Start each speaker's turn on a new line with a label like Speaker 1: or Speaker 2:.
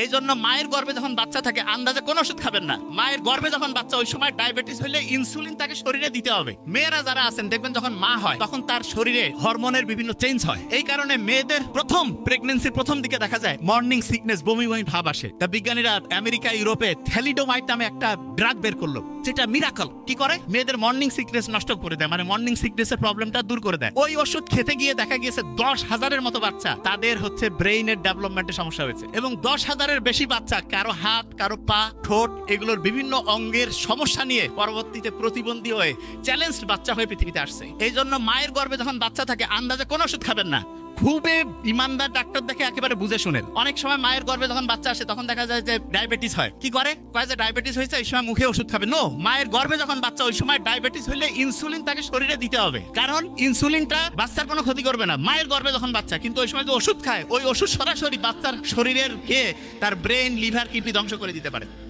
Speaker 1: এই জন্য মায়ের গর্ভে যখন বাচ্চা থাকে আন্দাজে কোনো ওষুধ খাবেন না। মায়ের গর্ভে যখন বাচ্চা, ওই সময় ডায়াবেটিস হলে ইনসুলিন তাকে শরীরে দিতে হবে। মেয়েরা যারা আছেন দেখবেন যখন মা হয় তখন তার শরীরে হরমোনের বিভিন্ন চেঞ্জ হয়। এই কারণে মেয়েদের প্রেগন্যান্সির প্রথম দিকে দেখা যায় মর্নিং সিকনেস, বমি বমি ভাব আসে। তা বিজ্ঞানীরা আমেরিকা, ইউরোপে থ্যালিডোমাইড নামে একটা ড্রাগ বের করলো, যেটা মিরাকল। কি করে? মেয়েদের মর্নিং সিকনেস নষ্ট করে দেয়, মানে মর্নিং সিকনেসের প্রবলেমটা দূর করে দেয়। ওই ওষুধ খেতে গিয়ে দেখা গিয়েছে 10,000-এর মতো বাচ্চা তাদের ব্রেইনের ডেভেলপমেন্টের সমস্যা হয়েছে, এবং 10,000-এর বেশি বাচ্চা কারো হাত, কারো পা, ঠোঁট, এগুলোর বিভিন্ন অঙ্গের সমস্যা নিয়ে পরবর্তীতে প্রতিবন্ধী হয়ে চ্যালেঞ্জ বাচ্চা হয়ে পৃথিবীতে আসছে। এই জন্য মায়ের গর্ভে যখন বাচ্চা থাকে আন্দাজে কোনো ওষুধ খাবেন না। খুবই ইমানদার ডাক্তার দেখে একেবারে বুঝে শুনেন। অনেক সময় মায়ের গর্ভে যখন বাচ্চা আসে তখন দেখা যায় যে ডায়াবেটিস হয়। কি করে? কয় যে ডায়াবেটিস হয়েছে, এই সময় মুখে ওষুধ খাবে। নো, মায়ের গর্ভে যখন বাচ্চা, ওই সময় ডায়াবেটিস হলে ইনসুলিন তাকে শরীরে দিতে হবে। কারণ ইনসুলিনটা বাচ্চার কোনো ক্ষতি করবে না মায়ের গর্ভে যখন বাচ্চা, কিন্তু ওই সময় যে ওষুধ খায়, ওই ওষুধ সরাসরি বাচ্চার শরীরের খেয়ে তার ব্রেন, লিভার, কিডনি ধ্বংস করে দিতে পারে।